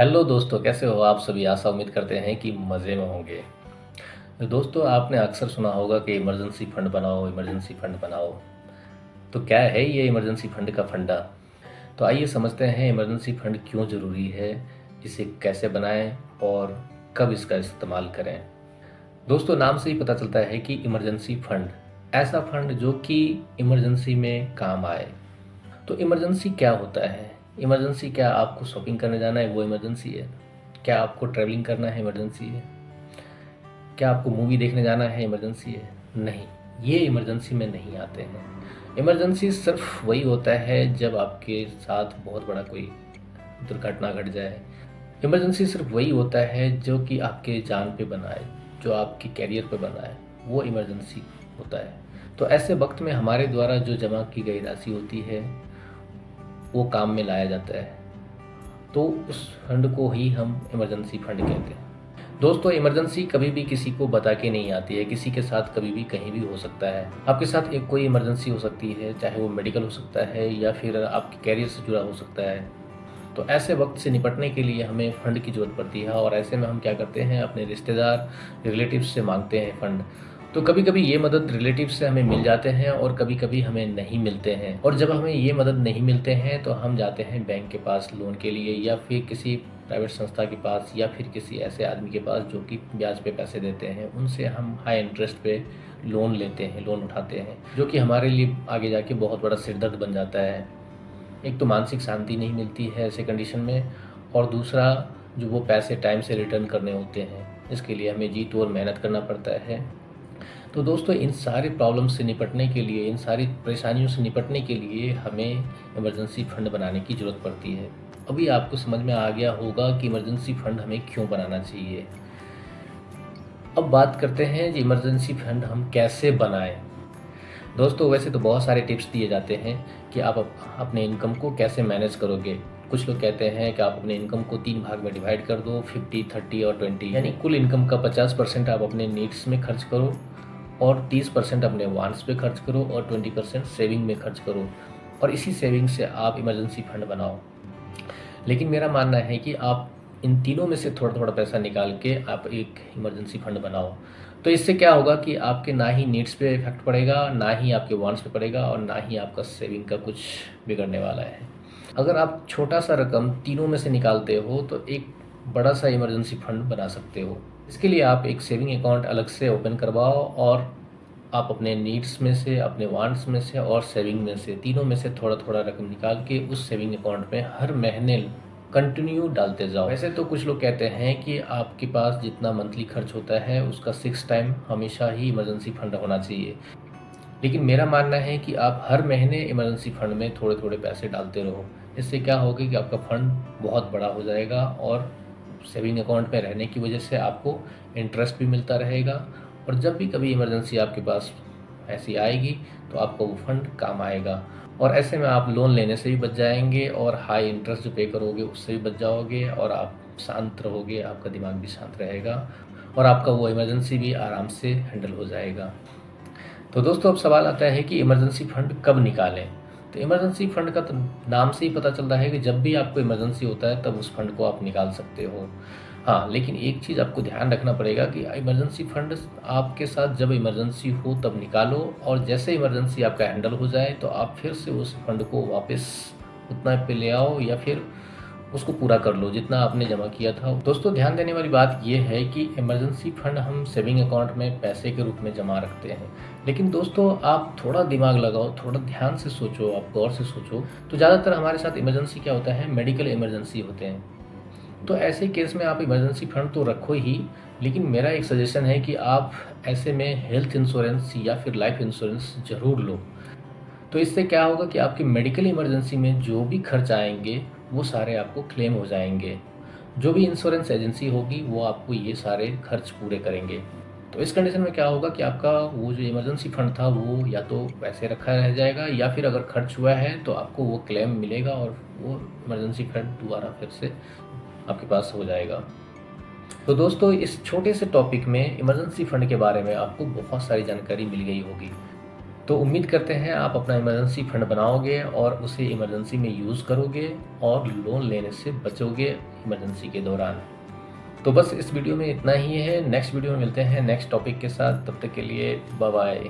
Hello दोस्तों, कैसे हो आप सभी। आशा उम्मीद करते हैं कि मज़े में होंगे। तो दोस्तों, आपने अक्सर सुना होगा कि इमरजेंसी फंड बनाओ, इमरजेंसी फंड बनाओ। तो क्या है ये इमरजेंसी फंड का फंडा? तो आइए समझते हैं इमरजेंसी फंड क्यों ज़रूरी है, इसे कैसे बनाएं और कब इसका इस्तेमाल करें। दोस्तों, नाम से ही पता चलता है कि इमरजेंसी फंड ऐसा फंड जो कि इमरजेंसी में काम आए। तो इमरजेंसी क्या होता है? इमरजेंसी क्या आपको शॉपिंग करने जाना है वो इमरजेंसी है? क्या आपको ट्रैवलिंग करना है इमरजेंसी है? क्या आपको मूवी देखने जाना है इमरजेंसी है? नहीं, ये इमरजेंसी में नहीं आते हैं। इमरजेंसी सिर्फ वही होता है जब आपके साथ बहुत बड़ा कोई दुर्घटना घट जाए। इमरजेंसी सिर्फ वही होता है जो कि आपके जान पे बनाए, जो आपके कैरियर पे बनाए, वो इमरजेंसी होता है। तो ऐसे वक्त में हमारे द्वारा जो जमा की गई राशि होती है वो काम में लाया जाता है। तो उस फंड को ही हम इमरजेंसी फंड कहते हैं। दोस्तों, इमरजेंसी कभी भी किसी को बता के नहीं आती है, किसी के साथ कभी भी कहीं भी हो सकता है। आपके साथ एक कोई इमरजेंसी हो सकती है, चाहे वो मेडिकल हो सकता है या फिर आपके कैरियर से जुड़ा हो सकता है। तो ऐसे वक्त से निपटने के लिए हमें फंड की ज़रूरत पड़ती है और ऐसे में हम क्या करते हैं, अपने रिश्तेदार, रिलेटिव्स से मांगते हैं फंड। तो कभी कभी ये मदद रिलेटिव से हमें मिल जाते हैं और कभी कभी हमें नहीं मिलते हैं। और जब हमें ये मदद नहीं मिलते हैं तो हम जाते हैं बैंक के पास लोन के लिए, या फिर किसी प्राइवेट संस्था के पास, या फिर किसी ऐसे आदमी के पास जो कि ब्याज पे पैसे देते हैं। उनसे हम हाई इंटरेस्ट पे लोन लेते हैं, लोन उठाते हैं, जो कि हमारे लिए आगे जाके बहुत बड़ा सिरदर्द बन जाता है। एक तो मानसिक शांति नहीं मिलती है ऐसे कंडीशन में, और दूसरा जो वो पैसे टाइम से रिटर्न करने होते हैं, इसके लिए हमें जी तोड़ मेहनत करना पड़ता है। तो दोस्तों, इन सारी प्रॉब्लम से निपटने के लिए, इन सारी परेशानियों से निपटने के लिए हमें इमरजेंसी फंड बनाने की ज़रूरत पड़ती है। अभी आपको समझ में आ गया होगा कि इमरजेंसी फंड हमें क्यों बनाना चाहिए। अब बात करते हैं कि इमरजेंसी फंड हम कैसे बनाएं। दोस्तों, वैसे तो बहुत सारे टिप्स दिए जाते हैं कि आप अपने इनकम को कैसे मैनेज करोगे। कुछ लोग कहते हैं कि आप अपने इनकम को 3 भाग में डिवाइड कर दो, 50, 30 और 20, यानी कुल इनकम का 50% आप अपने नीड्स में खर्च करो और 30% अपने वांट्स पे खर्च करो और 20% सेविंग में खर्च करो, और इसी सेविंग से आप इमरजेंसी फंड बनाओ। लेकिन मेरा मानना है कि आप इन तीनों में से थोड़ा थोड़ा पैसा निकाल के आप एक इमरजेंसी फंड बनाओ। तो इससे क्या होगा कि आपके ना ही नीड्स पे इफेक्ट पड़ेगा, ना ही आपके वांट्स पे पड़ेगा, और ना ही आपका सेविंग का कुछ बिगड़ने वाला है। अगर आप छोटा सा रकम तीनों में से निकालते हो तो एक बड़ा सा इमरजेंसी फंड बना सकते हो। इसके लिए आप एक सेविंग अकाउंट अलग से ओपन करवाओ और आप अपने नीड्स में से, अपने वांट्स में से और सेविंग में से, तीनों में से थोड़ा थोड़ा रकम निकाल के उस सेविंग अकाउंट में हर महीने कंटिन्यू डालते जाओ। वैसे तो कुछ लोग कहते हैं कि आपके पास जितना मंथली खर्च होता है उसका 6 टाइम हमेशा ही इमरजेंसी फंड होना चाहिए। लेकिन मेरा मानना है कि आप हर महीने इमरजेंसी फंड में थोड़े थोड़े पैसे डालते रहो। इससे क्या होगा कि आपका फंड बहुत बड़ा हो जाएगा और सेविंग अकाउंट में रहने की वजह से आपको इंटरेस्ट भी मिलता रहेगा, और जब भी कभी इमरजेंसी आपके पास ऐसी आएगी तो आपको वो फंड काम आएगा। और ऐसे में आप लोन लेने से भी बच जाएंगे और हाई इंटरेस्ट जो पे करोगे उससे भी बच जाओगे, और आप शांत रहोगे, आपका दिमाग भी शांत रहेगा, और आपका वो इमरजेंसी भी आराम से हैंडल हो जाएगा। तो दोस्तों, अब सवाल आता है कि इमरजेंसी फंड कब निकालें। तो इमरजेंसी फंड का तो नाम से ही पता चलता है कि जब भी आपको इमरजेंसी होता है तब उस फंड को आप निकाल सकते हो। हाँ, लेकिन एक चीज़ आपको ध्यान रखना पड़ेगा कि इमरजेंसी फंड आपके साथ जब इमरजेंसी हो तब निकालो, और जैसे इमरजेंसी आपका हैंडल हो जाए तो आप फिर से उस फंड को वापस उतना पे ले आओ, या फिर उसको पूरा कर लो जितना आपने जमा किया था। दोस्तों, ध्यान देने वाली बात यह है कि इमरजेंसी फंड हम सेविंग अकाउंट में पैसे के रूप में जमा रखते हैं। लेकिन दोस्तों, आप थोड़ा दिमाग लगाओ, थोड़ा ध्यान से सोचो, आप गौर से सोचो। तो ज़्यादातर हमारे साथ इमरजेंसी क्या होता है, मेडिकल इमरजेंसी होते हैं। तो ऐसे केस में आप इमरजेंसी फंड तो रखो ही, लेकिन मेरा एक सजेशन है कि आप ऐसे में हेल्थ इंश्योरेंस या फिर लाइफ इंश्योरेंस ज़रूर लो। तो इससे क्या होगा कि आपकी मेडिकल इमरजेंसी में जो भी खर्च आएंगे वो सारे आपको क्लेम हो जाएंगे। जो भी इंश्योरेंस एजेंसी होगी वो आपको ये सारे खर्च पूरे करेंगे। तो इस कंडीशन में क्या होगा कि आपका वो जो इमरजेंसी फंड था वो या तो वैसे रखा रह जाएगा, या फिर अगर खर्च हुआ है तो आपको वो क्लेम मिलेगा और वो इमरजेंसी फंड दोबारा फिर से आपके पास हो जाएगा। तो दोस्तों, इस छोटे से टॉपिक में इमरजेंसी फंड के बारे में आपको बहुत सारी जानकारी मिल गई होगी। तो उम्मीद करते हैं आप अपना इमरजेंसी फंड बनाओगे और उसे इमरजेंसी में यूज़ करोगे और लोन लेने से बचोगे इमरजेंसी के दौरान। तो बस इस वीडियो में इतना ही है। नेक्स्ट वीडियो में मिलते हैं नेक्स्ट टॉपिक के साथ। तब तक के लिए बाय बाय।